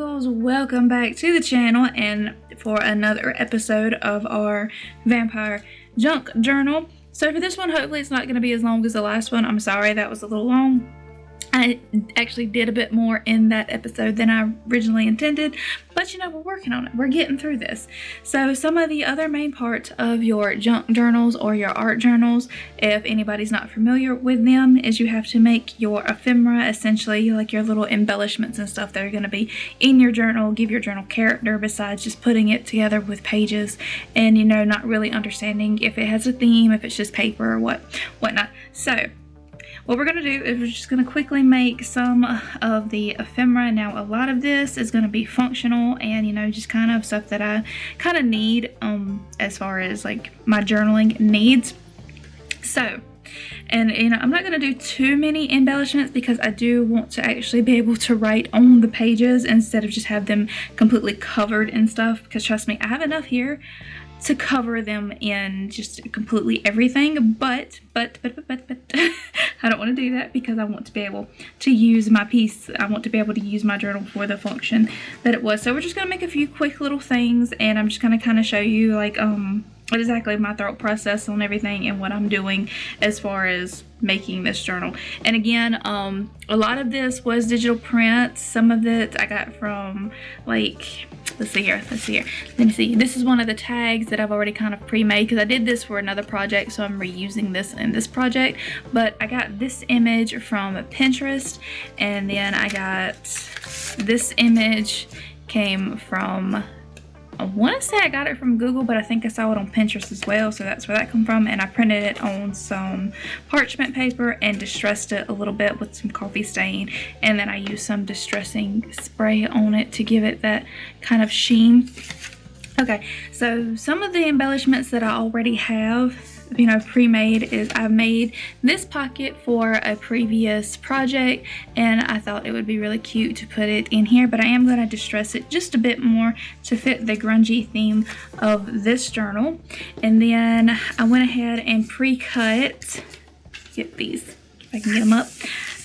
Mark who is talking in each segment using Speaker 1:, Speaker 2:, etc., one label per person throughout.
Speaker 1: Singles, welcome back to the channel and for another episode of our vampire junk journal. So for this one, hopefully it's not going to be as long as the last one. I'm sorry that was a little long. I actually did a bit more in that episode than I originally intended, but you know, we're working on it. We're getting through this. So some of the other main parts of your junk journals or your art journals, if anybody's not familiar with them, is you have to make your ephemera, essentially like your little embellishments and stuff that are going to be in your journal, give your journal character besides just putting it together with pages and, you know, not really understanding if it has a theme, if it's just paper or whatnot. So what we're going to do is we're just going to quickly make some of the ephemera. Now, a lot of this is going to be functional and, you know, just kind of stuff that I kind of need as far as like my journaling needs. So, and you know, I'm not going to do too many embellishments because I do want to actually be able to write on the pages instead of just have them completely covered in stuff, because trust me, I have enough here to cover them in just completely everything, but I don't want to do that because I want to be able to use my piece. I want to be able to use my journal for the function that it was. So we're just going to make a few quick little things, and I'm just going to kind of show you like what exactly my thought process on everything and what I'm doing as far as making this journal. And again, a lot of this was digital print. Some of it I got from like, let's see here. Let me see. This is one of the tags that I've already kind of pre-made because I did this for another project, so I'm reusing this in this project. But I got this image from Pinterest, and then I got this image came from, I want to say I got it from Google, but I think I saw it on Pinterest as well, so that's where that come from. And I printed it on some parchment paper and distressed it a little bit with some coffee stain, and then I used some distressing spray on it to give it that kind of sheen. Okay, so some of the embellishments that I already have, you know, pre-made, is I've made this pocket for a previous project and I thought it would be really cute to put it in here, but I am going to distress it just a bit more to fit the grungy theme of this journal. And then I went ahead and pre-cut, get these if I can get them up.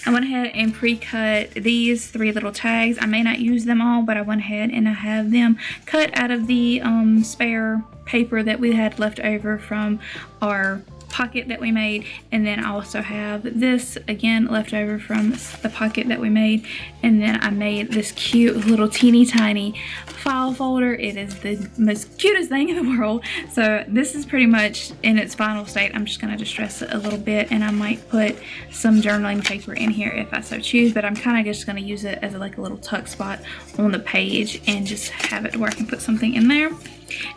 Speaker 1: I went ahead and pre-cut these 3 little tags. I may not use them all, but I went ahead and I have them cut out of the spare paper that we had left over from our pocket that we made. And then I also have this again left over from the pocket that we made. And then I made this cute little teeny tiny file folder. It is the most cutest thing in the world. So this is pretty much in its final state. I'm just going to distress it a little bit, and I might put some journaling paper in here if I so choose, but I'm kind of just going to use it as like a little tuck spot on the page and just have it where I can put something in there.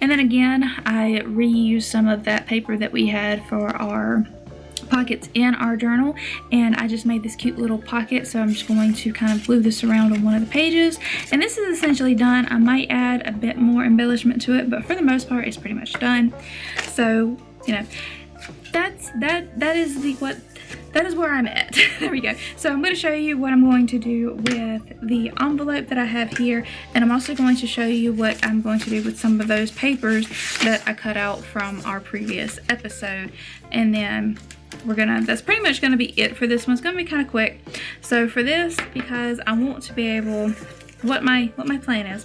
Speaker 1: And then again, I reused some of that paper that we had for our pockets in our journal, and I just made this cute little pocket. So I'm just going to kind of glue this around on one of the pages, and this is essentially done. I might add a bit more embellishment to it, but for the most part it's pretty much done. So, you know, that is where I'm at. There we go. So I'm going to show you what I'm going to do with the envelope that I have here, and I'm also going to show you what I'm going to do with some of those papers that I cut out from our previous episode. And then that's pretty much gonna be it for this one. It's gonna be kind of quick. So for this, because I want to be able, what my plan is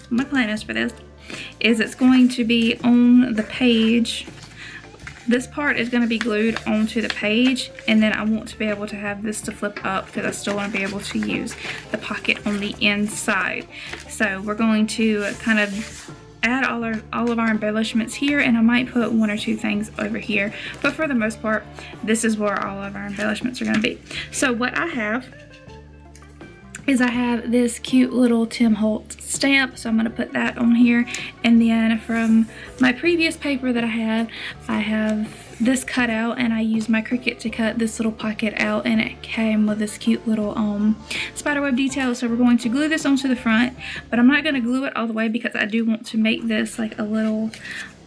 Speaker 1: for this is it's going to be on the page. This part is going to be glued onto the page, and then I want to be able to have this to flip up because I still want to be able to use the pocket on the inside. So we're going to kind of add all of our embellishments here, and I might put 1 or 2 things over here, but for the most part this is where all of our embellishments are going to be. So what I have is I have this cute little Tim Holtz stamp, so I'm going to put that on here. And then from my previous paper that I have this cut out, and I used my Cricut to cut this little pocket out, and it came with this cute little spiderweb detail. So we're going to glue this onto the front, but I'm not going to glue it all the way because I do want to make this like a little,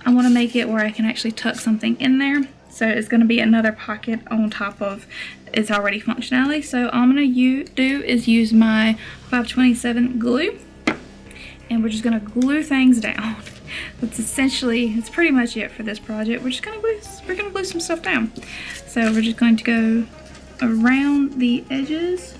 Speaker 1: I want to make it where I can actually tuck something in there. So it's going to be another pocket on top of its already functionality. So all I'm going to do is use my 527 glue, and we're just going to glue things down. That's pretty much it for this project. We're going to glue some stuff down. So we're just going to go around the edges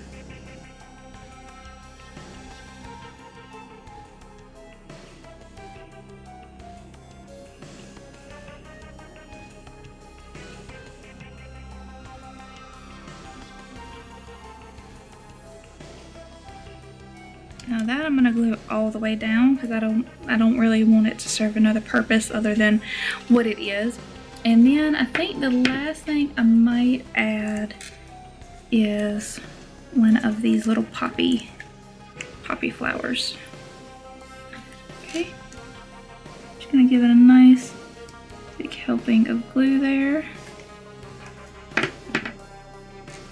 Speaker 1: Now that I'm gonna glue all the way down because I don't really want it to serve another purpose other than what it is. And then I think the last thing I might add is one of these little poppy flowers. Okay, just gonna give it a nice big helping of glue there,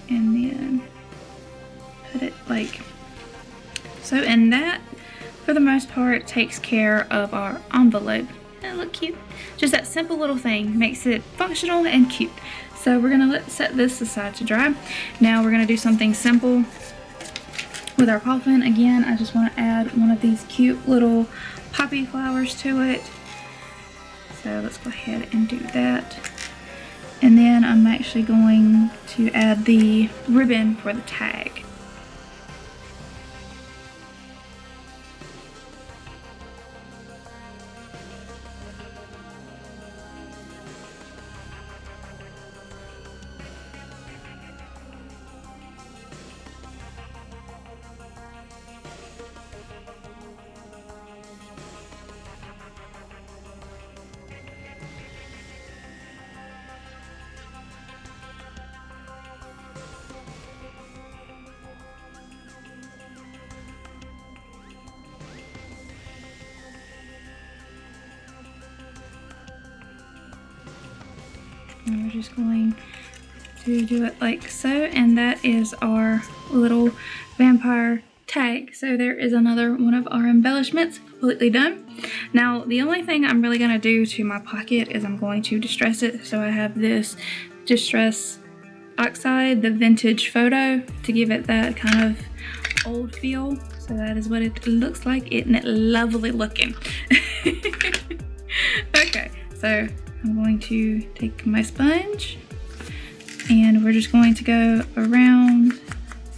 Speaker 1: and then put it like so, and that for the most part takes care of our envelope. Doesn't it look cute? Just that simple little thing makes it functional and cute. So we're gonna set this aside to dry. Now we're gonna do something simple with our coffin. Again, I just want to add one of these cute little poppy flowers to it. So let's go ahead and do that. And then I'm actually going to add the ribbon for the tag. And we're just going to do it like so, and that is our little vampire tag. So there is another one of our embellishments completely done. Now the only thing I'm really going to do to my pocket is I'm going to distress it. So I have this Distress Oxide, the vintage photo, to give it that kind of old feel. So that is what it looks like. Isn't it lovely looking? Okay, so I'm going to take my sponge and we're just going to go around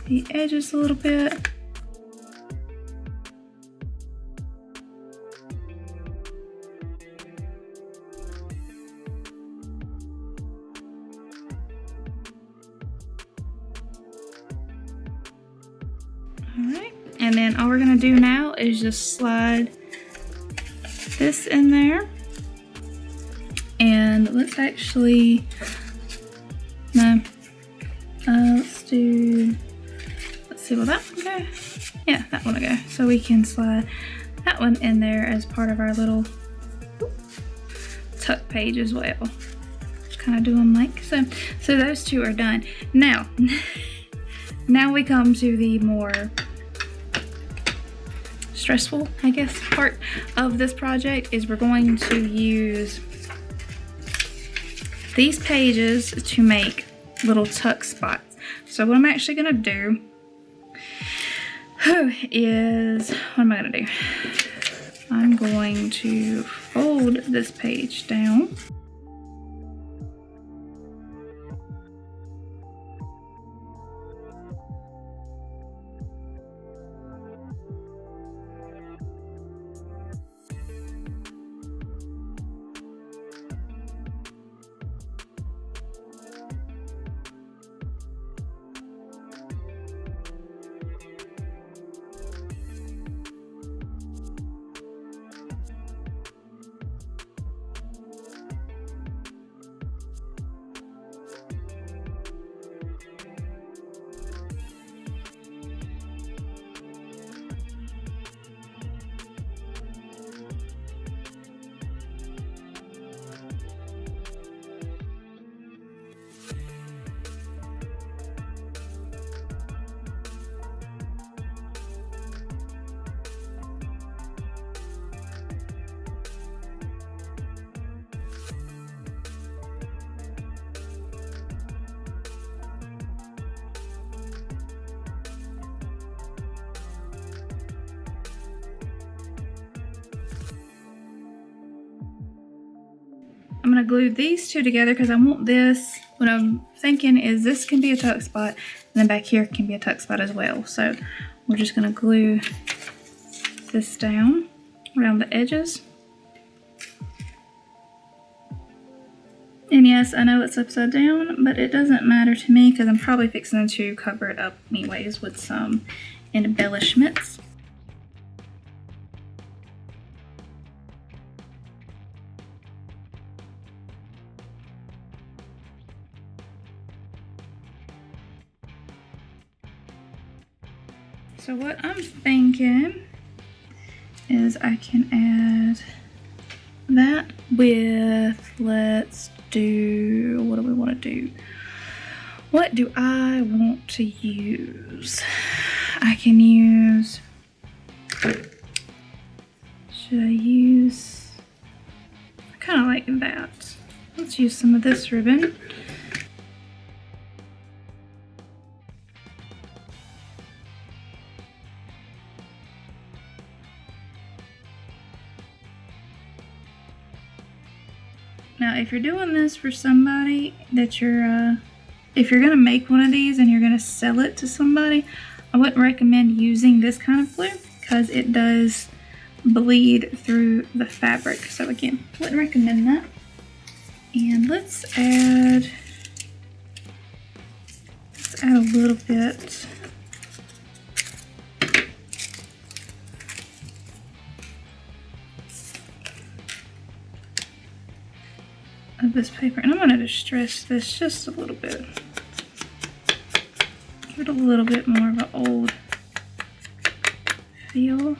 Speaker 1: the edges a little bit. Alright, and then all we're going to do now is just slide this in there. And let's actually, let's see, will that one go? Yeah, that one will go. So we can slide that one in there as part of our little tuck page as well. Just kind of do them like so. So those two are done. Now, now we come to the more stressful, I guess, part of this project is we're going to use these pages to make little tuck spots. So what I'm actually gonna do is, what am I gonna do? I'm going to fold this page down. I'm gonna glue these two together because I want this, what I'm thinking is this can be a tuck spot and then back here can be a tuck spot as well. So we're just gonna glue this down around the edges. And yes, I know it's upside down, but it doesn't matter to me because I'm probably fixing to cover it up anyways with some embellishments. So what I'm thinking is I can add that with, let's do, what do we want to do? What do I want to use? I can use, should I use, I kind of like that. Let's use some of this ribbon. Now, if you're doing this for somebody that you're, if you're gonna make one of these and you're gonna sell it to somebody, I wouldn't recommend using this kind of glue because it does bleed through the fabric. So again, wouldn't recommend that. And let's add a little bit of this paper, and I'm going to distress this just a little bit. Give it a little bit more of an old feel.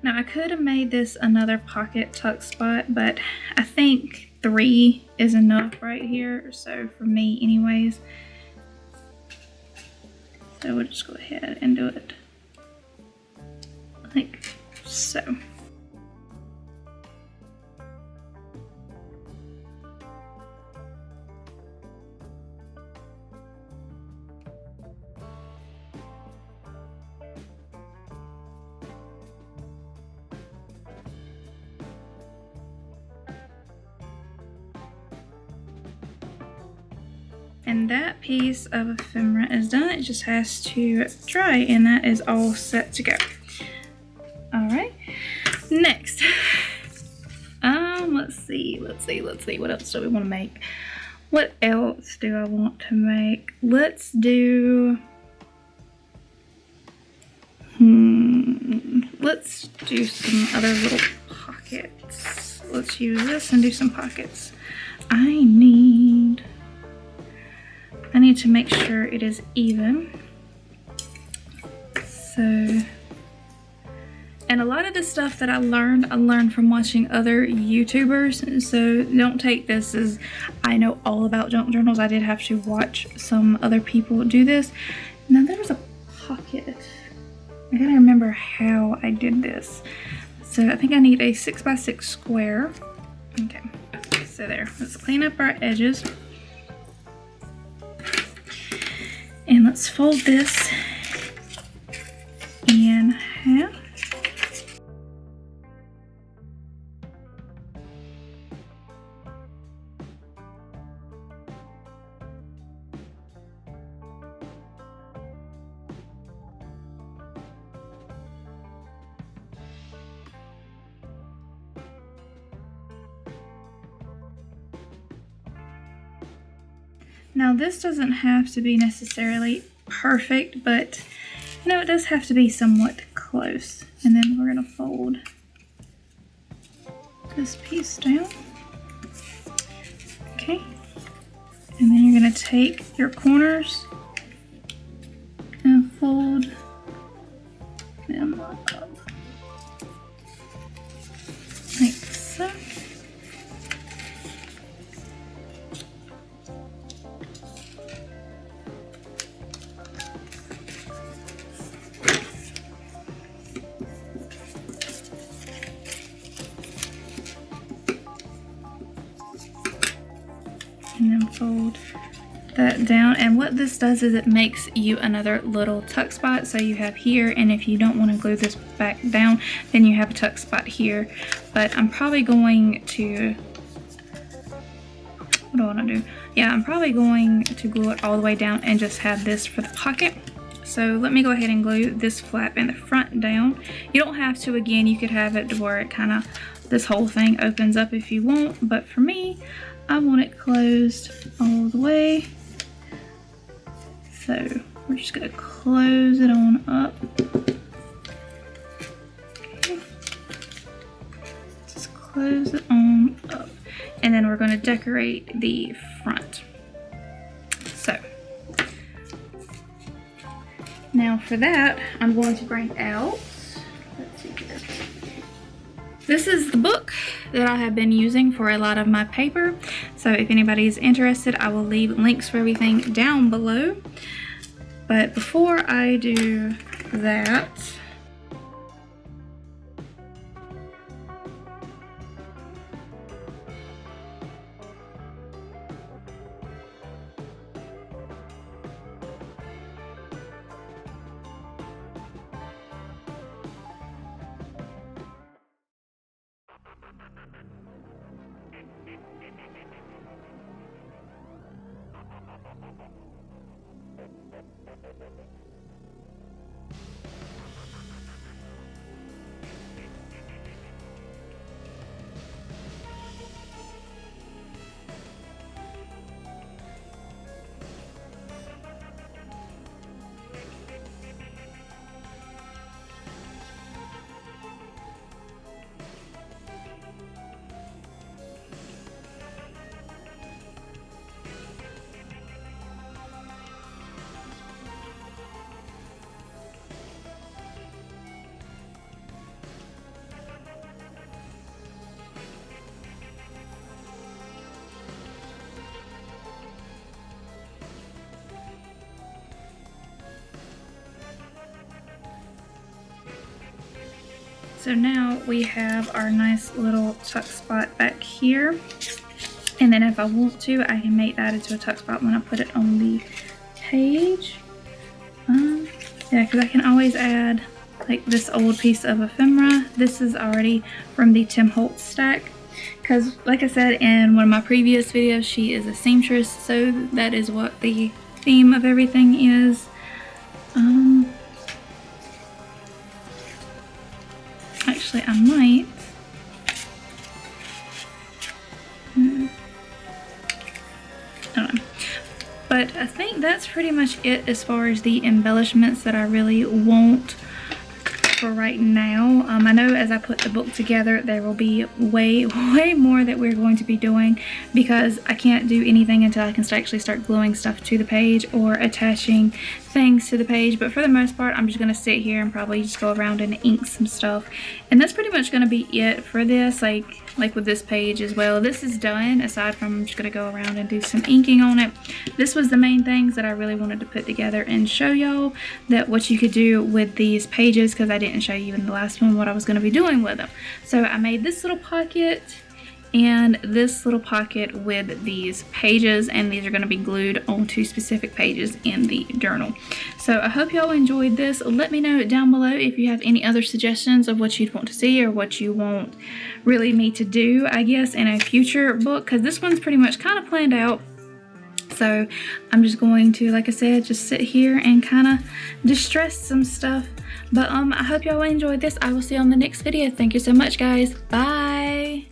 Speaker 1: Now I could have made this another pocket tuck spot, but I think 3 is enough right here, so for me anyways. So we'll just go ahead and do it like so. And that piece of ephemera is done. It just has to dry, and that is all set to go. All right, next, let's see. What else do we want to make? What else do I want to make? Let's do, let's do some other little pockets. Let's use this and do some pockets. I need to make sure it is even. So, and a lot of the stuff that I learned from watching other YouTubers. So don't take this as I know all about junk journals. I did have to watch some other people do this. Now there was a pocket. I gotta remember how I did this. So I think I need a 6x6 square. Okay, so there. Let's clean up our edges. And let's fold this in half. Now this doesn't have to be necessarily perfect, but you know, it does have to be somewhat close. And then we're gonna fold this piece down. Okay. And then you're gonna take your corners and fold them up like so. And then fold that down, and what this does is it makes you another little tuck spot. So you have here, and if you don't want to glue this back down, then you have a tuck spot here. But I'm probably going to, what do I want to do? Yeah, I'm probably going to glue it all the way down and just have this for the pocket. So let me go ahead and glue this flap in the front down. You don't have to, again, you could have it to where it kind of, this whole thing opens up if you want, but for me, I want it closed all the way. So we're just gonna close it on up. Okay. Just close it on up. And then we're gonna decorate the front. So, now for that, I'm going to bring out, let's see here. This is the book that I have been using for a lot of my paper. So if anybody's interested, I will leave links for everything down below. But before I do that, so now we have our nice little tuck spot back here. And then if I want to, I can make that into a tuck spot when I put it on the page. Yeah, because I can always add like this old piece of ephemera. This is already from the Tim Holtz stack. Because like I said in one of my previous videos, she is a seamstress. So that is what the theme of everything is. Actually, I might. I don't know. But I think that's pretty much it as far as the embellishments that I really want for right now. I know as I put the book together, there will be way more that we're going to be doing, because I can't do anything until I can actually start gluing stuff to the page or attaching things to the page. But for the most part, I'm just going to sit here and probably just go around and ink some stuff. And that's pretty much going to be it for this, like with this page as well. This is done, aside from I'm just going to go around and do some inking on it. This was the main things that I really wanted to put together and show y'all that what you could do with these pages, because I didn't show you in the last one what I was going to be doing with them. So I made this little pocket and this little pocket with these pages, and these are going to be glued onto specific pages in the journal. So I hope y'all enjoyed this. Let me know down below if you have any other suggestions of what you'd want to see or what you want really me to do, I guess, in a future book, because this one's pretty much kind of planned out. So I'm just going to, like I said, just sit here and kind of distress some stuff. But I hope y'all enjoyed this. I will see you on the next video. Thank you so much, guys. Bye.